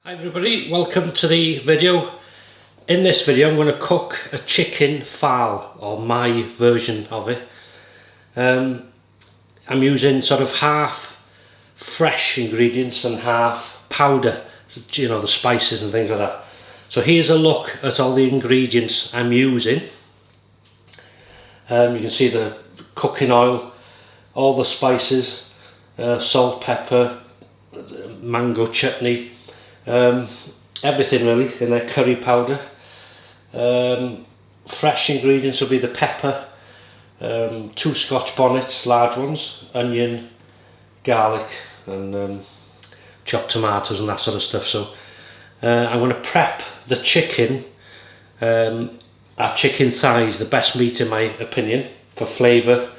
Hi everybody, welcome to the video. In this video I'm going to cook a chicken phaal, or my version of it. I'm using sort of half fresh ingredients and half powder, you know, the spices and things like that. So here's a look at all the ingredients I'm using. You can see the cooking oil, all the spices, salt, pepper, mango chutney, everything really in there, curry powder. Fresh ingredients will be the pepper, 2 Scotch bonnets, large ones, onion, garlic and chopped tomatoes and that sort of stuff. So I'm going to prep the chicken, our chicken thighs, the best meat in my opinion, for flavour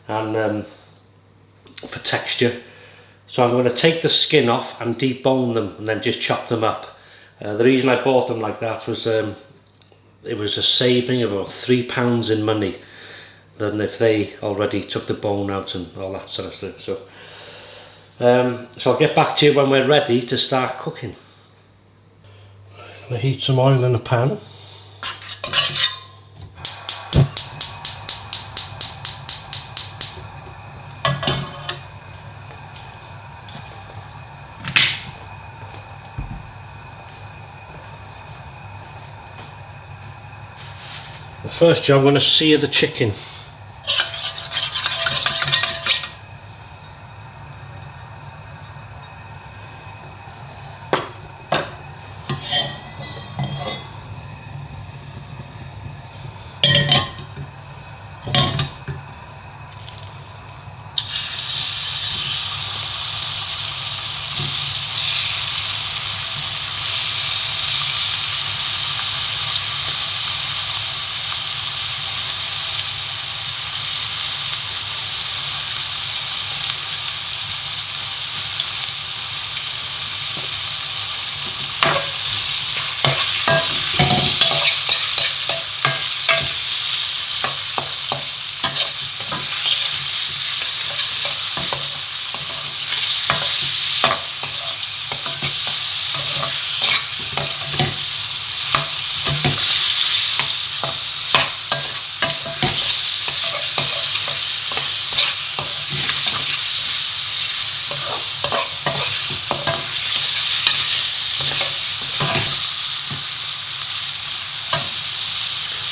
and for texture. So I'm going to take the skin off and debone them and then just chop them up. The reason I bought them like that was it was a saving of about £3 in money than if they already took the bone out and all that sort of stuff. So I'll get back to you when we're ready to start cooking. I'm going to heat some oil in a pan. First job, I'm going to sear the chicken.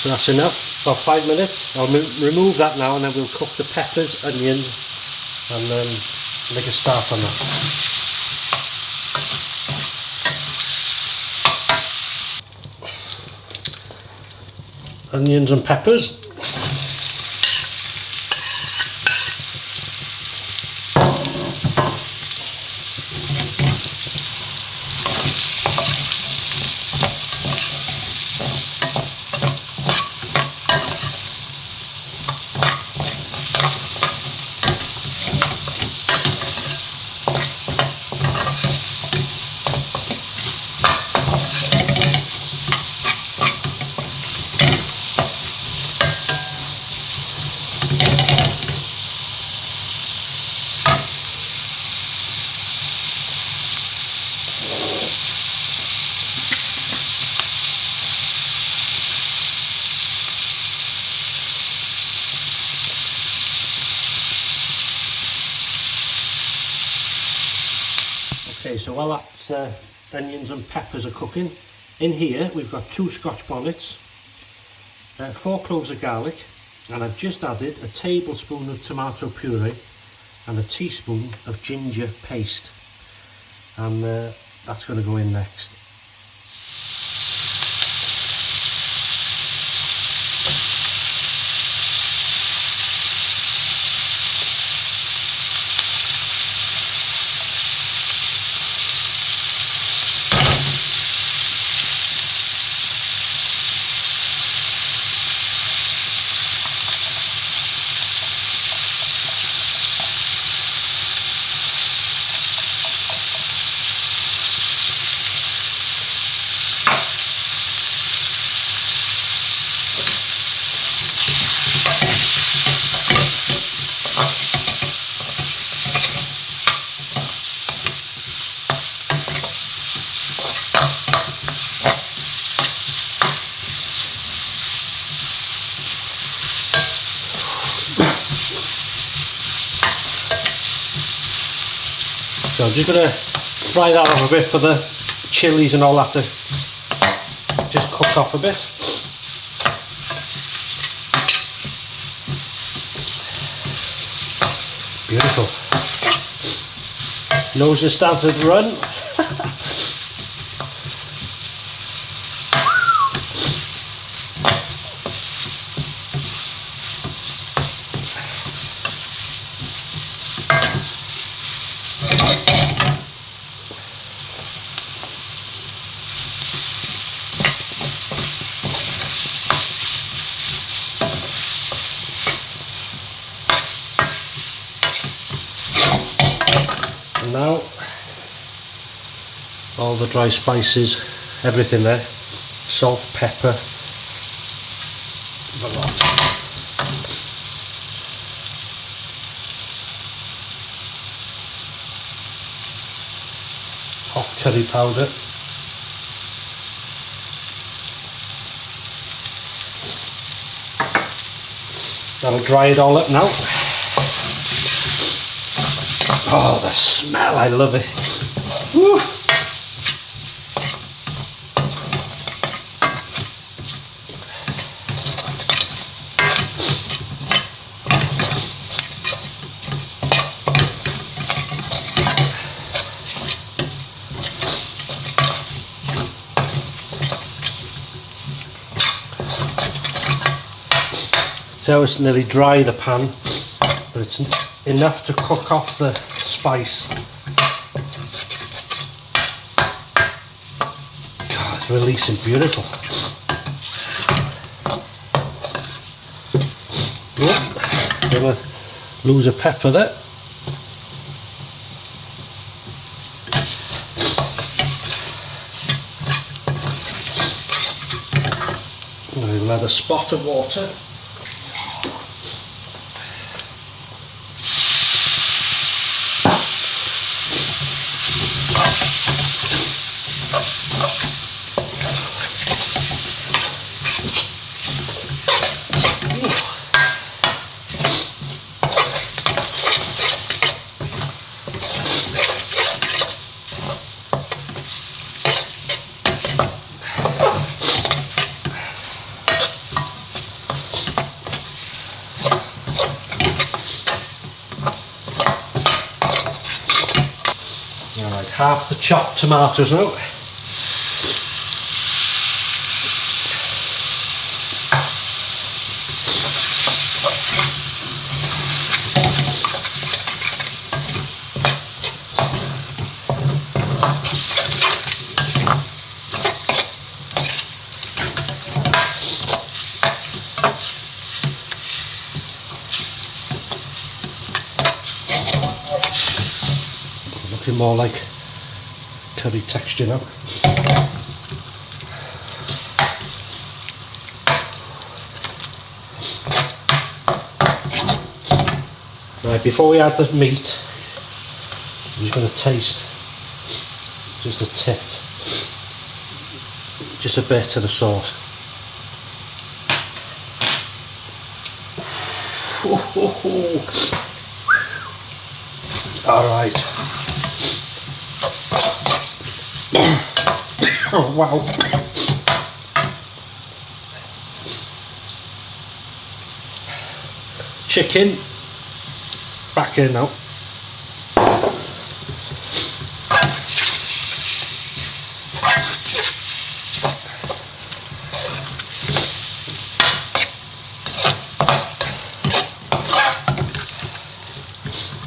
So that's enough, about 5 minutes. I'll remove that now and then we'll cook the peppers, onions and make a start on that. Onions and peppers. Okay, so while that's onions and peppers are cooking, in here we've got 2 Scotch bonnets, 4 cloves of garlic, and I've just added a tablespoon of tomato puree and a teaspoon of ginger paste, and that's going to go in next. So I'm just going to fry that off a bit for the chilies and all that to just cook off a bit. Beautiful. Nose is starting to run. Now all the dry spices, everything there, salt, pepper, a lot. Hot curry powder. That'll dry it all up now. Oh, the smell, I love it. Woo. So it's nearly dry, the pan, but it's enough to cook off the spice. God, it's releasing beautiful. Oh, gonna lose a pepper there. I'll add a spot of water. Alright, half the chopped tomatoes now. Looking more like curry texture now. Right, before we add the meat, I'm just going to taste just a tip, just a bit of the sauce. All right. Oh wow. Chicken back in now.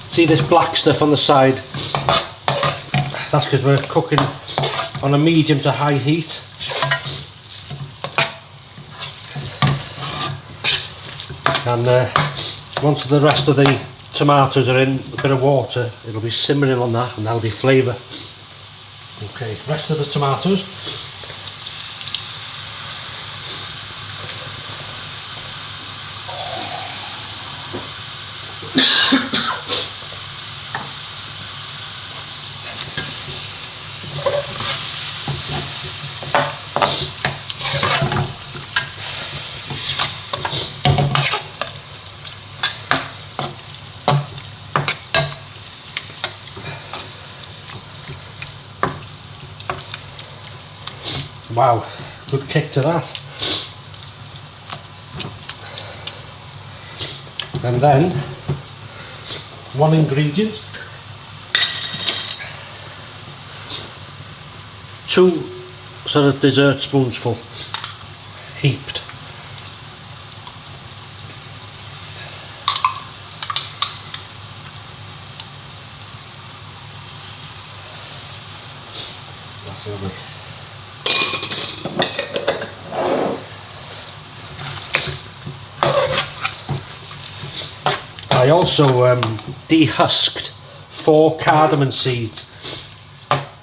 See this black stuff on the side? That's because we're cooking on a medium to high heat. And once the rest of the tomatoes are in, a bit of water, it'll be simmering on that and that'll be flavour. Okay, rest of the tomatoes. Wow, good kick to that. And then one ingredient, 2 sort of dessert spoonsful heaped. That's over. I also dehusked 4 cardamom seeds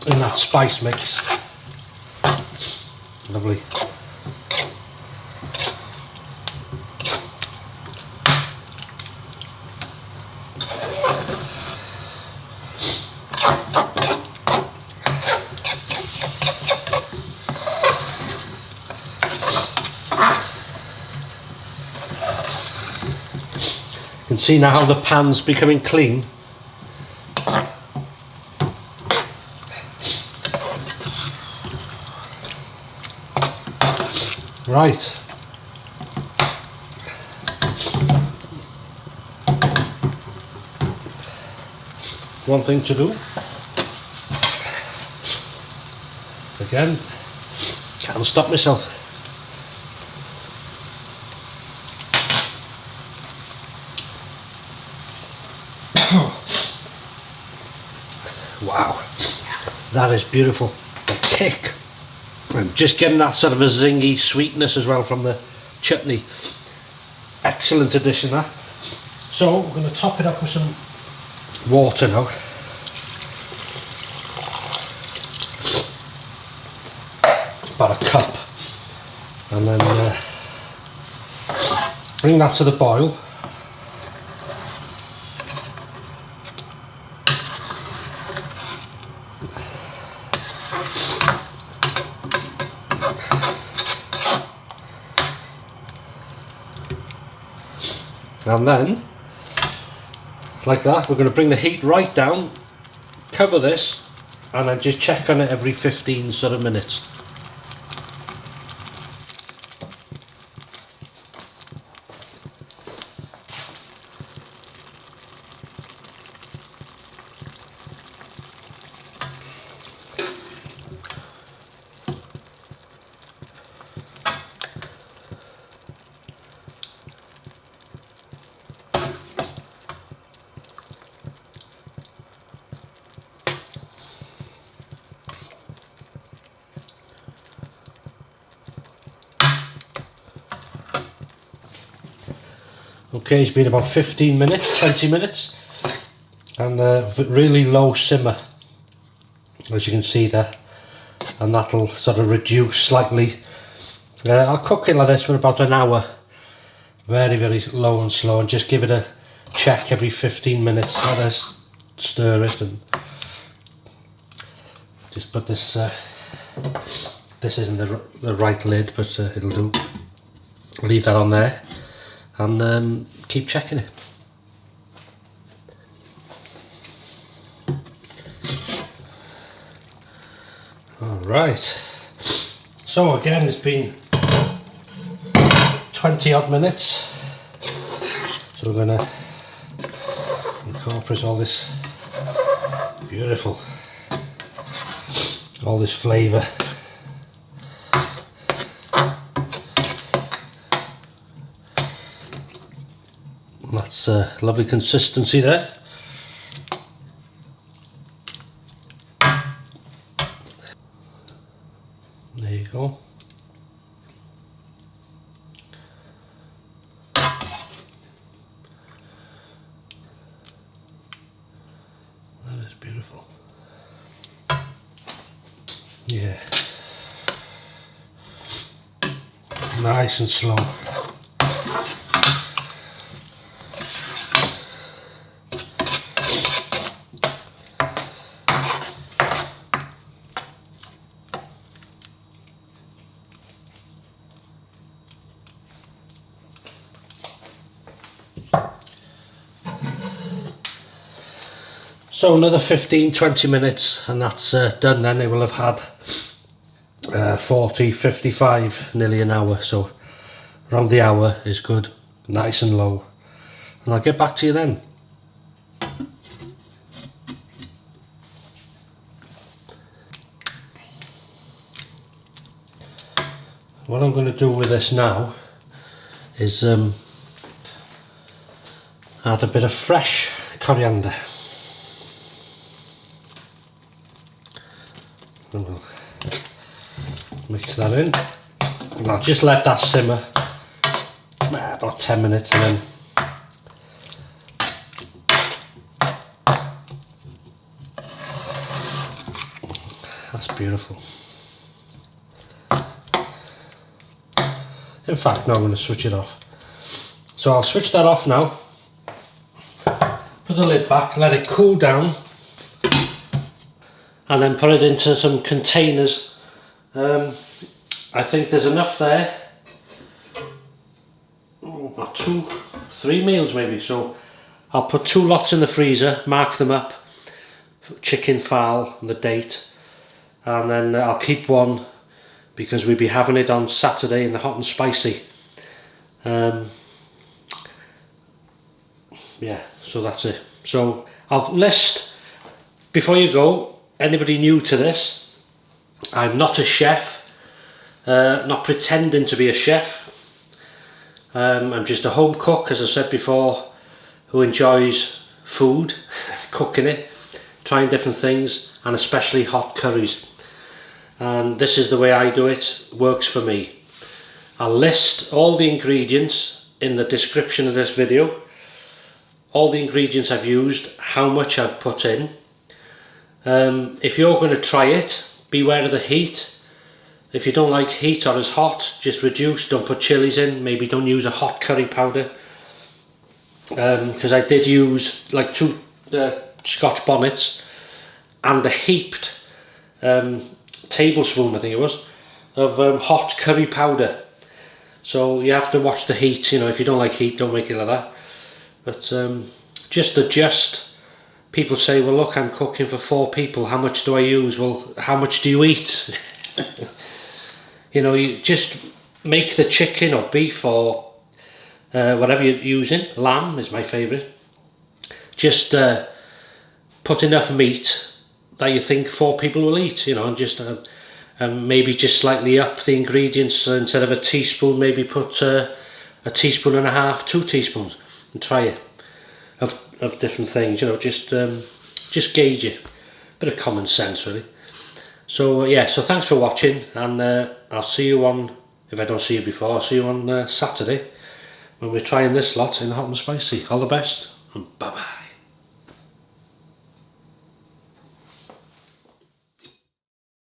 in that spice mix. Lovely. You can see now how the pan's becoming clean. Right. One thing to do. Again, can't stop myself. Wow, that is beautiful. The kick. I'm just getting that sort of a zingy sweetness as well from the chutney. Excellent addition, that. So we're going to top it up with some water now. About a cup. And then bring that to the boil. And then, like that, we're going to bring the heat right down, cover this, and then just check on it every 15 sort of minutes. Okay, it's been about 15 minutes, 20 minutes, and really low simmer, as you can see there, and that'll sort of reduce slightly. I'll cook it like this for about an hour, very, very low and slow, and just give it a check every 15 minutes. Let us stir it, and just put this, this isn't the right lid, but it'll do. Leave that on there. And keep checking it. Alright, so again it's been 20 odd minutes, so we're going to incorporate all this beautiful, all this flavour. That's a lovely consistency there. There you go. That is beautiful. Yeah. Nice and slow. So another 15-20 minutes and that's done. Then they will have had 40, 55, nearly an hour, so around the hour is good, nice and low, and I'll get back to you then. What I'm going to do with this now is add a bit of fresh coriander. And we'll mix that in, and I'll just let that simmer about 10 minutes, and then that's beautiful. In fact, now I'm going to switch it off. So I'll switch that off now, put the lid back, let it cool down, and then put it into some containers. I think there's enough there, about 2-3 meals maybe, so I'll put 2 lots in the freezer, mark them up, chicken, fowl and the date, and then I'll keep one because we'll be having it on Saturday in the hot and spicy. Yeah, so that's it. So I'll list, before you go, anybody new to this, I'm not a chef, not pretending to be a chef. I'm just a home cook, as I said before, who enjoys food, cooking it, trying different things, and especially hot curries. And this is the way I do it, works for me. I'll list all the ingredients in the description of this video, all the ingredients I've used, how much I've put in. If you're going to try it, beware of the heat. If you don't like heat or is hot, just reduce, don't put chilies in, maybe don't use a hot curry powder. Because I did use like 2 Scotch bonnets and a heaped tablespoon, I think it was, of hot curry powder. So you have to watch the heat, you know, if you don't like heat, don't make it like that. But just adjust. People say, well look, I'm cooking for 4 people, how much do I use? Well, how much do you eat? You know, you just make the chicken or beef or whatever you're using. Lamb is my favourite. Just put enough meat that you think 4 people will eat, you know, and just maybe just slightly up the ingredients. Instead of a teaspoon, maybe put a teaspoon and a half, 2 teaspoons, and try it of different things, you know, just gauge it. Bit of common sense really. So yeah, so thanks for watching, and I'll see you on, if I don't see you before, I'll see you on Saturday when we're trying this lot in hot and spicy. All the best, and bye bye.